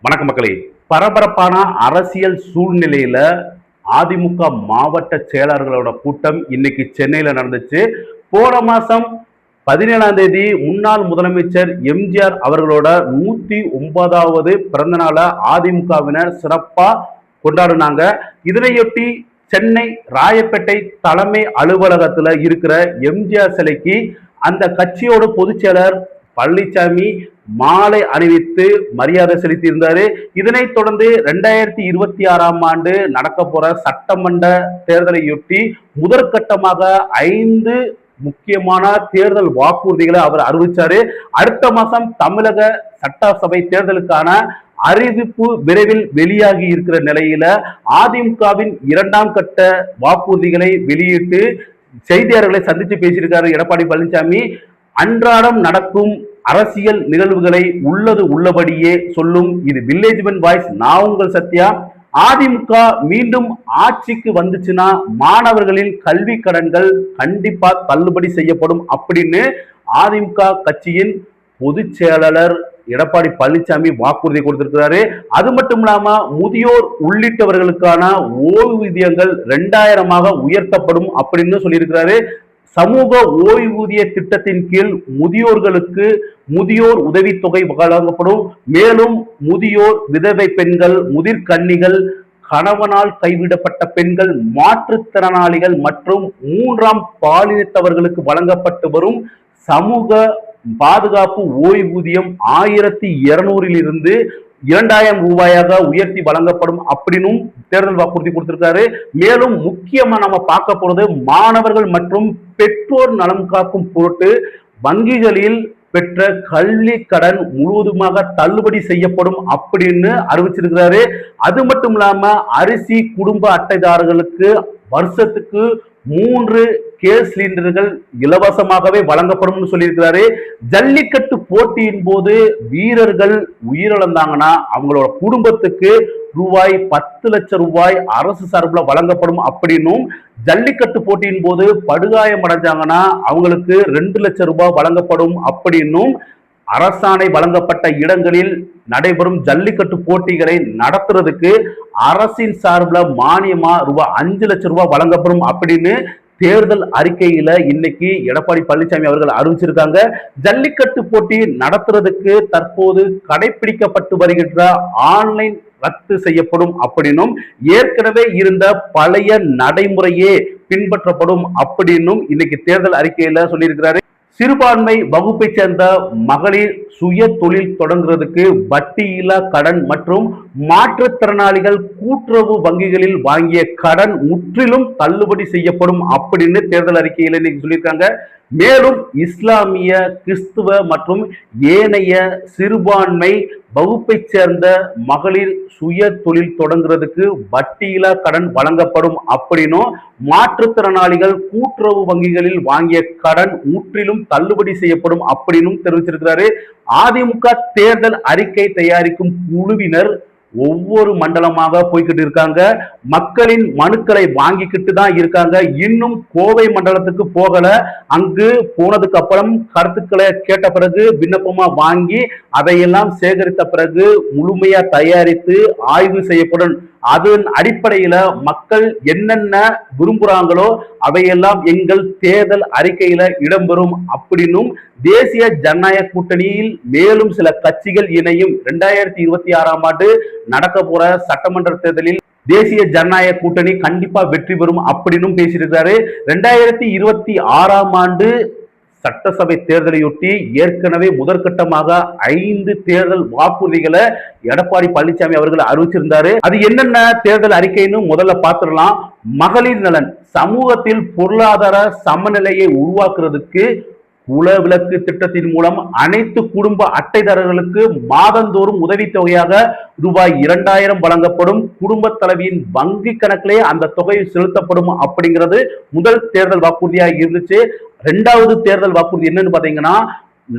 வணக்கம் மக்களே. பரபரப்பான அரசியல் சூழ்நிலையில அதிமுக மாவட்ட செயலாளர்களோட கூட்டம் இன்னைக்கு சென்னையில நடந்துச்சு. போன மாசம் 17ஆம் தேதி முன்னாள் முதலமைச்சர் எம்ஜிஆர் அவர்களோட 109வது பிறந்த நாளை அதிமுகவினர் சிறப்பா கொண்டாடினாங்க. இதனையொட்டி சென்னை ராயப்பேட்டை தலைமை அலுவலகத்துல இருக்கிற எம்ஜிஆர் சிலைக்கு அந்த கட்சியோட பொதுச் செயலர் பழனிசாமி மாலை அணிவித்து மரியாதை செலுத்தியிருந்தாரு. இதனைத் தொடர்ந்து 2026ஆம் ஆண்டு நடக்க போற சட்டமன்ற தேர்தலையொட்டி முதற்கட்டமாக 5 முக்கியமான தேர்தல் வாக்குறுதிகளை அவர் அறிவிச்சாரு. அடுத்த மாசம் தமிழக சட்டசபை தேர்தலுக்கான அறிவிப்பு விரைவில் வெளியாகி இருக்கிற நிலையில அதிமுகவின் 2ஆம் கட்ட வாக்குறுதிகளை வெளியிட்டு செய்தியாளர்களை சந்திச்சு பேசியிருக்காரு எடப்பாடி பழனிசாமி. அன்றாடம் நடக்கும் அரசியல் நிகழ்வுகளை உள்ளது உள்ளபடியே சொல்லும் இது வில்லேஜ்மென் வாய்ஸ். நான் உங்கள் சத்யா. அதிமுக மீண்டும் ஆட்சிக்கு வந்துச்சுன்னா மாணவர்களின் கல்வி கடன்கள் கண்டிப்பா தள்ளுபடி செய்யப்படும் அப்படின்னு அதிமுக கட்சியின் பொதுச் செயலாளர் எடப்பாடி பழனிசாமி வாக்குறுதி கொடுத்திருக்கிறாரு. அது மட்டும் இல்லாம முதியோர் உள்ளிட்டவர்களுக்கான ஓய்வூதியங்கள் 2000 உயர்த்தப்படும் அப்படின்னு சொல்லியிருக்கிறாரு. சமூக ஓய்வூதிய திட்டத்தின் கீழ் முதியோர்களுக்கு முதியோர் உதவித்தொகை வழங்கப்படும். மேலும் முதியோர் விதவை பெண்கள், முதிர்கன்னிகள், கணவனால் கைவிடப்பட்ட பெண்கள், மாற்றுத்திறனாளிகள் மற்றும் 3ஆம் பாலினத்தவர்களுக்கு வழங்கப்பட்டு வரும் சமூக பாதுகாப்பு ஓய்வூதியம் 1200 இருந்து 2000 ரூபாயாக உயர்த்தி வழங்கப்படும் அப்படின்னு தேர்தல் வாக்குறுதி கொடுத்திருக்காரு. மேலும் முக்கியமா நம்ம பார்க்க போறது மாணவர்கள் மற்றும் பெற்றோர் நலம் காக்கும் பொருட்டு வங்கிகளில் பெற்ற கல்வி கடன் முழுவதுமாக தள்ளுபடி செய்யப்படும் அப்படின்னு அறிவிச்சிருக்கிறாரு. அது மட்டும் இல்லாம அரிசி குடும்ப அட்டைதாரர்களுக்கு வருஷத்துக்கு 3 கேஸ் சிலிண்டர்கள் இலவசமாகவே வழங்கப்படும் சொல்லியிருக்கிறாரு. ஜல்லிக்கட்டு போட்டியின் போது வீரர்கள் உயிரிழந்தாங்கன்னா அவங்களோட குடும்பத்துக்கு ரூபாய் 10 லட்சம் ரூபாய் அரசு சார்பில் வழங்கப்படும் அப்படின்னும், ஜல்லிக்கட்டு போட்டியின் போது படுகாயம் அடைஞ்சாங்கன்னா அவங்களுக்கு 2 லட்சம் ரூபாய் வழங்கப்படும் அப்படின்னும், அரசாணை வழங்கப்பட்ட இடங்களில் நடைபெறும் ஜல்லிக்கட்டு போட்டிகளை நடத்துறதுக்கு அரசின் சார்பில் மானியமா ரூபாய் 5 லட்சம் ரூபாய் வழங்கப்படும் அப்படின்னு தேர்தல் அறிக்கையில இன்னைக்கு எடப்பாடி பழனிசாமி அவர்கள் அறிவிச்சிருக்காங்க. ஜல்லிக்கட்டு போட்டி நடத்துறதுக்கு தற்போது கடைபிடிக்கப்பட்டு வருகின்ற ஆன்லைன் ரத்து செய்யப்படும் அப்படின்னும், ஏற்கனவே இருந்த பழைய நடைமுறையே பின்பற்றப்படும் அப்படின்னும் இன்னைக்கு தேர்தல் அறிக்கையில சொல்லியிருக்கிறாரு. சிறுபான்மை வகுப்பை சேர்ந்த மகளிர் சுய தொழில் தொடங்குறதுக்கு வட்டியில்லா கடன் மற்றும் மாற்றுத்திறனாளிகள் கூட்டுறவு வங்கிகளில் வாங்கிய கடன் முற்றிலும் தள்ளுபடி செய்யப்படும் அப்படின்னு தேர்தல் அறிக்கையில் இன்னைக்கு சொல்லியிருக்காங்க. மேலும் இஸ்லாமிய, கிறிஸ்துவ மற்றும் ஏனைய சிறுபான்மை வகுப்பை சேர்ந்த மகளிர் சுய தொழில் தொடங்குறதுக்கு வட்டியில்லா கடன் வழங்கப்படும் அப்படின்னும், மாற்றுத்திறனாளிகள் கூட்டுறவு வங்கிகளில் வாங்கிய கடன் முற்றிலும் தள்ளுபடி செய்யப்படும் அப்படின்னு தெரிவிச்சிருக்கிறாரு. அதிமுக தேர்தல் அறிக்கை தயாரிக்கும் குழுவினர் ஒவ்வொரு மண்டலமாக போய்கிட்டு இருக்காங்க. மக்களின் மனுக்களை வாங்கிக்கிட்டு தான் இருக்காங்க. இன்னும் கோவை மண்டலத்துக்கு போகல. அங்கு போனதுக்கு அப்புறம் கருத்துக்களை கேட்ட பிறகு விண்ணப்பமா வாங்கி அதையெல்லாம் சேகரித்த பிறகு முழுமையா தயாரித்து ஆய்வு செய்யப்படும். அதன் அடிப்படையில மக்கள் என்னென்ன விரும்புறாங்களோ அவையெல்லாம் எங்கள் தேர்தல் அறிக்கையில இடம்பெறும் அப்படின்னும், தேசிய ஜனநாயக கூட்டணியில் மேலும் சில கட்சிகள் இணையும். 2026ஆம் ஆண்டு நடக்க போற சட்டமன்ற தேர்தலில் தேசிய ஜனநாயக கூட்டணி கண்டிப்பா வெற்றி பெறும் அப்படின்னு பேசியிருக்காரு. 2026ஆம் ஆண்டு சட்டசபை தேர்தலையொட்டி ஏற்கனவே முதற்கட்டமாக 5 தேர்தல் வாக்குறுதிகளை எடப்பாடி பழனிசாமி அவர்கள் அறிவிச்சிருந்தாரு. அது என்னென்ன தேர்தல் அறிக்கைன்னு முதல்ல பார்த்துடலாம். மகளிர் நலன், சமூகத்தில் பொருளாதார சமநிலையை உருவாக்குறதுக்கு குலவிளக்கு திட்டத்தின் மூலம் அனைத்து குடும்ப அட்டைதாரர்களுக்கு மாதந்தோறும் உதவித்தொகையாக ரூபாய் 2000 வழங்கப்படும். குடும்ப தலைவியின் வங்கி கணக்கிலே அந்த தொகை செலுத்தப்படும் அப்படிங்கிறது முதல் தேர்தல் வாக்குறுதியாக இருந்துச்சு. 2வது தேர்தல் வாக்குறுதி என்னன்னு பாத்தீங்கன்னா,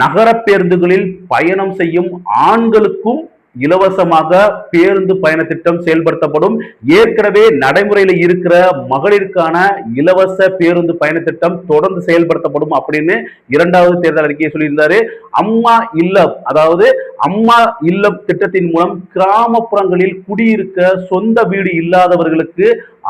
நகர பேருந்துகளில் பயணம் செய்யும் ஆண்களுக்கும் இலவசமாக பேருந்து பயண திட்டம் செயல்படுத்தப்படும். ஏற்கனவே நடைமுறையில் இருக்கிற மகளிருக்கான இலவச பேருந்து பயண திட்டம் தொடர்ந்து செயல்படுத்தப்படும் அப்படின்னு இரண்டாவது தேர்தல் அறிக்கையை சொல்லியிருந்தாரு. அம்மா இல்லம், அதாவது அம்மா இல்லம் திட்டத்தின் மூலம் கிராமப்புறங்களில் குடியிருக்க சொந்த வீடு இல்லாதவர்களுக்கு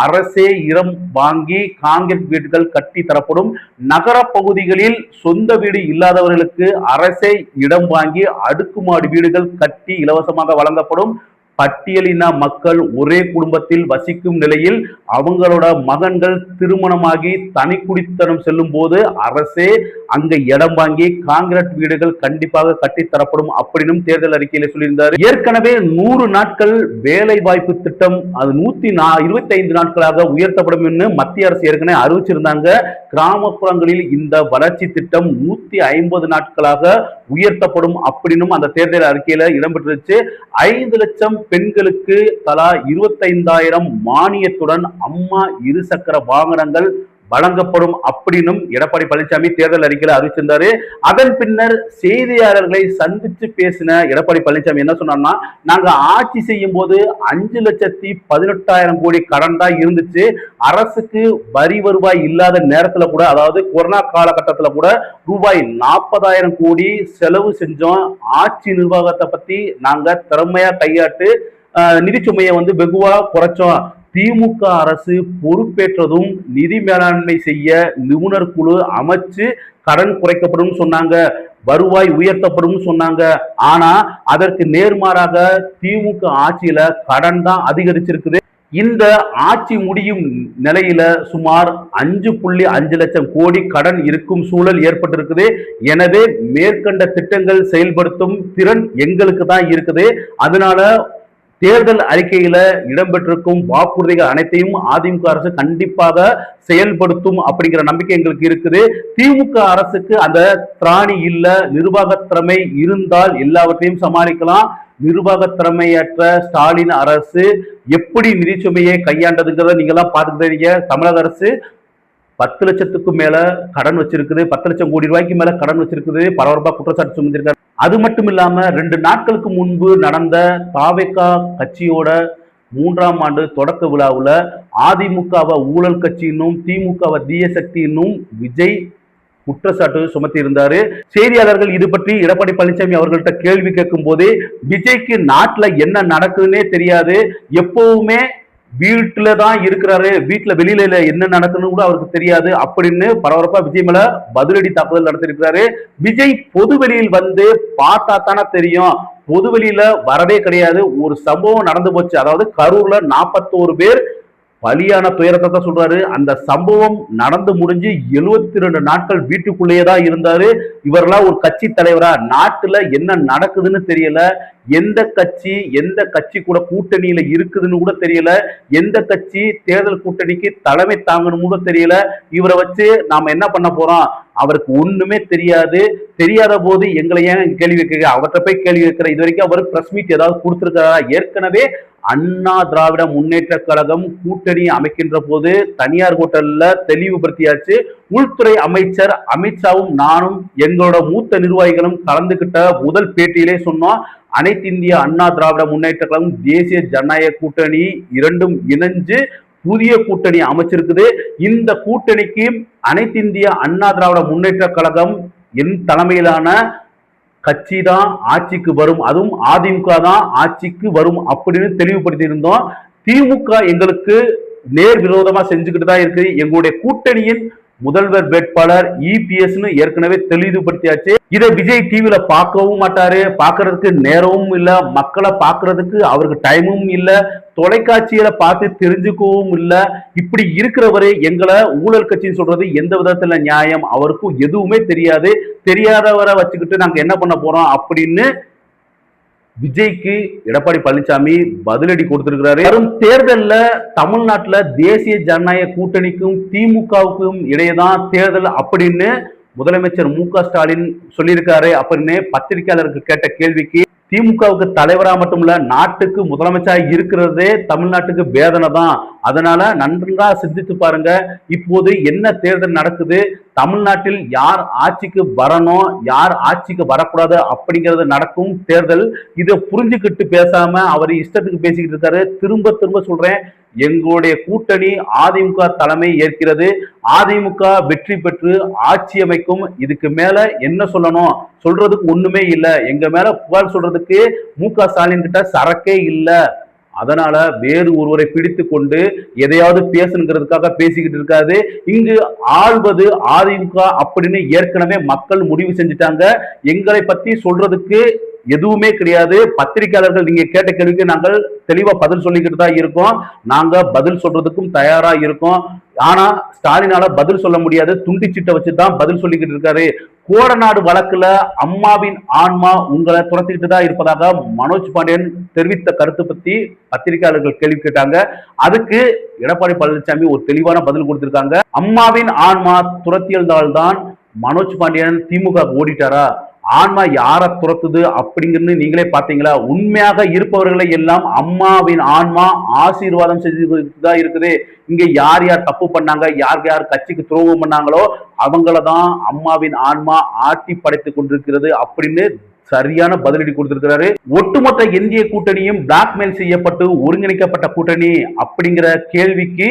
அரசே இடம் வாங்கி காங்கிரீட் வீடுகள் கட்டி தரப்படும். நகர பகுதிகளில் சொந்த வீடு இல்லாதவர்களுக்கு அரசே இடம் வாங்கி அடுக்குமாடி வீடுகள் கட்டி இலவசமாக வழங்கப்படும். பட்டியலின மக்கள் ஒரே குடும்பத்தில் வசிக்கும் நிலையில் அவங்களோட மகன்கள் திருமணமாகி தனி குடித்தனம் செல்லும் போது அரசே அங்க இடம் வாங்கி காங்கிரீட் வீடுகள் கண்டிப்பாக கட்டித்தரப்படும் அப்படின்னு தேர்தல் அறிக்கையில சொல்லியிருந்தார். ஏற்கனவே 100 நாட்கள் வேலை வாய்ப்பு திட்டம் அது 125 நாட்களாக உயர்த்தப்படும் என்று மத்திய அரசு ஏற்கனவே அறிவிச்சிருந்தாங்க. கிராமப்புறங்களில் இந்த வளர்ச்சி திட்டம் 150 நாட்களாக உயர்த்தப்படும் அப்படின்னு அந்த தேர்தல் அறிக்கையில இடம்பெற்றுச்சு. 5 லட்சம் பெண்களுக்கு தலா 25,000 மானியத்துடன் அம்மா இருசக்கர வாகனங்கள் வழங்கப்படும் அப்படின்னும் எடப்பாடி பழனிசாமி தேர்தல் அறிக்கையில் அறிவிச்சிருந்தாரு. அதன் பின்னர் செய்தியாளர்களை சந்தித்து பேசின எடப்பாடி பழனிசாமி என்ன சொன்னார்னா, நாங்க ஆட்சி செய்யும் போது 5,18,000 கோடி கடன் தான் இருந்துச்சு. அரசுக்கு வரி வருவாய் இல்லாத நேரத்துல கூட, அதாவது கொரோனா காலகட்டத்துல கூட ரூபாய் 40,000 கோடி செலவு செஞ்சோம். ஆட்சி நிர்வாகத்தை பத்தி நாங்க திறமையா கையாட்டு நிதி சுமையை வெகுவா குறைச்சோம். திமுக அரசு பொறுப்பேற்றதும் நிதி மேலாண்மை செய்ய நிபுணர் குழு அமைச்சு கடன் குறைக்கப்படும் சொன்னாங்க, வருவாய் உயர்த்தப்படும் சொன்னாங்க. ஆனா அதற்கு நேர்மாறாக திமுக ஆட்சியில கடன் தான் அதிகரிச்சிருக்குது. இந்த ஆட்சி முடியும் நிலையில சுமார் 5.5 லட்சம் கோடி கடன் இருக்கும் சூழல் ஏற்பட்டிருக்குது. எனவே மேற்கண்ட திட்டங்கள் செயல்படுத்தும் திறன் எங்களுக்கு தான் இருக்குது. அதனால தேர்தல் அறிக்கையில இடம்பெற்றிருக்கும் வாக்குறுதிகள் அனைத்தையும் அதிமுக அரசு கண்டிப்பாக செயல்படுத்தும் அப்படிங்கிற நம்பிக்கை எங்களுக்கு இருக்குது. திமுக அரசுக்கு அந்த திராணி இல்ல, நிர்வாக திறமை இருந்தால் எல்லாவற்றையும் சமாளிக்கலாம். நிர்வாக திறமையற்ற ஸ்டாலின் அரசு எப்படி நிதிச்சுமையை கையாண்டதுங்கிறத நீங்க எல்லாம் பார்த்துக்கிட்டீங்க. தமிழக அரசு 10 லட்சத்துக்கும் மேல கடன் வச்சிருக்குது, 10 லட்சம் கோடி ரூபாய்க்கு மேல கடன் வச்சிருக்குது, பரபரப்பா குற்றச்சாட்டு சுமந்திருக்காரு. அது மட்டும் இல்லாம 2 நாட்களுக்கு முன்பு நடந்த தாவேகா கட்சியோட 3ஆம் ஆண்டு தொடக்க விழாவில் அதிமுகவை ஊழல் கட்சியினும் திமுகவை தீய சக்தியினும் விஜய் குற்றச்சாட்டு சுமத்தி இருந்தாரு. செய்தியாளர்கள் இது பற்றி எடப்பாடி பழனிசாமி அவர்கள்ட்ட கேள்வி கேட்கும் போதே விஜய்க்கு நாட்டுல என்ன நடக்குதுன்னே தெரியாது, எப்பவுமே வீட்டுல தான் இருக்கிறாரு, வீட்டுல வெளியில என்ன நடக்குன்னு கூட அவருக்கு தெரியாது அப்படின்னு பரபரப்பா விஜய் மேல பதிலடி தாக்குதல் நடத்திருக்கிறாரு. விஜய் பொது வெளியில் பார்த்தா தானே தெரியும், பொது வெளியில வரவே கிடையாது. ஒரு சம்பவம் நடந்து போச்சு, அதாவது கரூர்ல 41 பேர் பலியான துயரத்தை தான் சொல்றாரு. அந்த சம்பவம் நடந்து முடிஞ்சு 72 நாட்கள் வீட்டுக்குள்ளேயே தான் இருந்தாரு. இவரெல்லாம் ஒரு கட்சி தலைவரா? நாட்டுல என்ன நடக்குதுன்னு தெரியல, எந்த கட்சி கூட கூட்டணியில இருக்குதுன்னு கூட தெரியல, எந்த கட்சி தேர்தல் கூட்டணிக்கு தலைமை தாங்கணும் கூட தெரியல. இவரை வச்சு நாம என்ன பண்ண போறோம்? அவருக்கு ஒண்ணுமே தெரியாது. தெரியாத போது எங்களை ஏன் கேள்வி கேட்க, அவர்கிட்ட போய் கேள்வி கேட்கிற. இது வரைக்கும் அவர் பிரஸ் மீட் ஏதாவது கொடுத்திருக்காரா? ஏற்கனவே அண்ணா திராவிட முன்னேற்ற கழகம் கூட்டணி அமைக்கின்ற போது தனியார் ஹோட்டல்ல தெளிவுபடுத்தியாச்சு. உள்துறை அமைச்சர் அமித்ஷாவும் நானும் எங்களோட மூத்த நிர்வாகிகளும் கலந்துகிட்ட முதல் பேட்டியிலே சொன்னோம், அனைத்து இந்திய அண்ணா திராவிட முன்னேற்ற கழகம் தேசிய ஜனநாயக கூட்டணி இரண்டும் இணைஞ்சு புதிய கூட்டணி அமைச்சிருக்குது. இந்த கூட்டணிக்கு அனைத்து இந்திய அண்ணா திராவிட முன்னேற்ற கழகம் என் தலைமையிலான கட்சி தான் ஆட்சிக்கு வரும், அதுவும் அதிமுக தான் ஆட்சிக்கு வரும் அப்படின்னு தெளிவுபடுத்தி இருந்தோம். திமுக எங்களுக்கு நேர் விரோதமா செஞ்சுக்கிட்டு தான் இருக்கு. எங்களுடைய கூட்டணியின் முதல்வர் வேட்பாளர் இபிஎஸ் ஏற்கனவே தெளிவுபடுத்தியாச்சு. இதை விஜய் டிவில பார்க்கவும் மாட்டாரு, பார்க்கறதுக்கு நேரமும் இல்ல, மக்களை பார்க்கறதுக்கு அவருக்கு டைமும் இல்ல, தொலைக்காட்சியில பார்த்து தெரிஞ்சுக்கவும் இல்ல. இப்படி இருக்கிறவரு எங்களை ஊழல் கட்சின்னு சொல்றது எந்த விதத்துல நியாயம்? அவருக்கும் எதுவுமே தெரியாது. தெரியாதவரை வச்சுக்கிட்டு நாங்க என்ன பண்ண போறோம் அப்படின்னு விஜய்க்கு எடப்பாடி பழனிசாமி பதிலடி கொடுத்திருக்கிறாரு. வரும் தேர்தல்ல தமிழ்நாட்டுல தேசிய ஜனநாயக கூட்டணிக்கும் திமுகவுக்கும் இடையேதான் தேர்தல் அப்படின்னு முதலமைச்சர் மு க ஸ்டாலின் சொல்லியிருக்காரு அப்படின்னு பத்திரிகையாளருக்கு கேட்ட கேள்விக்கு திமுகவுக்கு தலைவரா மட்டும் இல்ல, நாட்டுக்கு முதலமைச்சரா இருக்கிறதே தமிழ்நாட்டுக்கு வேதனை தான். அதனால நன்றா சிந்தித்து பாருங்க. இப்போது என்ன தேர்தல் நடக்குது, தமிழ்நாட்டில் யார் ஆட்சிக்கு வரணும், யார் ஆட்சிக்கு வரக்கூடாது அப்படிங்கிறது நடக்கும் தேர்தல். இதை புரிஞ்சுக்கிட்டு பேசாம அவர் இஷ்டத்துக்கு பேசிக்கிட்டு இருக்காரு. திரும்ப திரும்ப சொல்றேன், எங்களுடைய கூட்டணி அதிமுக தலைமை ஏற்கிறது. அதிமுக வெற்றி பெற்று ஆட்சி அமைக்கும். இதுக்கு மேல என்ன சொல்லணும், சொல்றதுக்கு ஒண்ணுமே இல்ல. எங்க மேல புகார் சொல்றதுக்கு மு.க. ஸ்டாலின் கிட்ட சரக்கே இல்ல. அதனால வேறு ஒருவரை பிடித்து கொண்டு எதையாவது பேசணுங்கிறதுக்காக பேசிக்கிட்டு இருக்காது. இங்கு ஆள்வது அதிமுக அப்படின்னு ஏற்கனவே மக்கள் முடிவு செஞ்சுட்டாங்க. எங்களை பத்தி சொல்றதுக்கு எதுவுமே கிடையாது. பத்திரிகையாளர்கள் நீங்க கேட்ட கேள்விக்கு நாங்கள் தெளிவா பதில் சொல்லிக்கிட்டு தான் இருக்கோம். நாங்க பதில் சொல்றதுக்கும் தயாரா இருக்கோம். ஆனா ஸ்டாலினால பதில் சொல்ல முடியாது. துண்டிச்சிட்ட வச்சுதான் பதில் சொல்லிக்கிட்டு இருக்காரு. கோடநாடு வழக்குல அம்மாவின் ஆன்மா உங்களை துரத்திக்கிட்டு தான் இருப்பதாக மனோஜ் பாண்டியன் தெரிவித்த கருத்து பத்தி பத்திரிகையாளர்கள் கேள்வி கேட்டாங்க. அதுக்கு எடப்பாடி பழனிசாமி ஒரு தெளிவான பதில் கொடுத்திருக்காங்க. அம்மாவின் ஆன்மா துரத்தியதால்தான் மனோஜ் பாண்டியன் திமுக ஓடிட்டாரா, ஆன்மா யார துரத்துது அப்படிங்கிறது நீங்களே பாத்தீங்களா? உண்மையாக இருப்பவர்களை எல்லாம் அம்மாவின் ஆன்மா ஆசீர்வாதம் செஞ்சுதான் இருக்குது. இங்க யார் யார் தப்பு பண்ணாங்க, யார் யார் கட்சிக்கு துரோகம் பண்ணாங்களோ அவங்களதான் அம்மாவின் ஆன்மா ஆட்டி படைத்துக் கொண்டிருக்கிறது அப்படின்னு சரியான பதிலடி கொடுத்திருக்கிறாரு. ஒட்டுமொத்த இந்திய கூட்டணியும் பிளாக்மெயில் செய்யப்பட்டு ஒருங்கிணைக்கப்பட்ட கூட்டணி அப்படிங்கிற கேள்விக்கு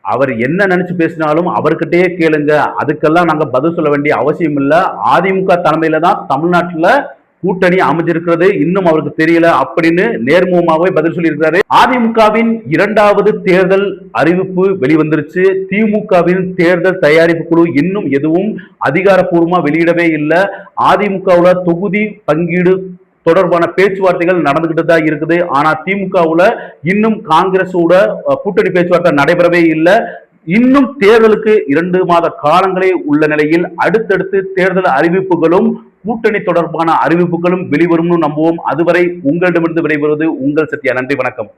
அவர் என்ன நினைச்சு பேசினாலும் அவர்கிட்டயே கேளுங்க. அதுக்கெல்லாம் நாங்க பதில் சொல்ல வேண்டிய அவசியம் இல்ல. அதிமுக தலைமையில தான் தமிழ்நாட்டுல கூட்டணி அமைஞ்சிருக்கிறது, இன்னும் அவருக்கு தெரியல அப்படின்னு நேர்முகமாவே பதில் சொல்லியிருக்கிறாரு. அதிமுகவின் 2வது தேர்தல் அறிவிப்பு வெளிவந்துருச்சு. திமுகவின் தேர்தல் தயாரிப்பு குழு இன்னும் எதுவும் அதிகாரப்பூர்வமா வெளியிடவே இல்லை. அதிமுகவுல தொகுதி பங்கீடு தொடர்பான பேச்சுவார்த்தைகள் நடந்துகிட்டு தான் இருக்குது. ஆனா திமுகவுல இன்னும் காங்கிரஸோட கூட்டணி பேச்சுவார்த்தை நடைபெறவே இல்லை. இன்னும் தேர்தலுக்கு 2 மாத காலங்களே உள்ள நிலையில் அடுத்தடுத்து தேர்தல் அறிவிப்புகளும் கூட்டணி தொடர்பான அறிவிப்புகளும் வெளிவரும் நம்புவோம். அதுவரை உங்களிடமிருந்து விடைபெறுவது உங்கள் சத்யா. நன்றி, வணக்கம்.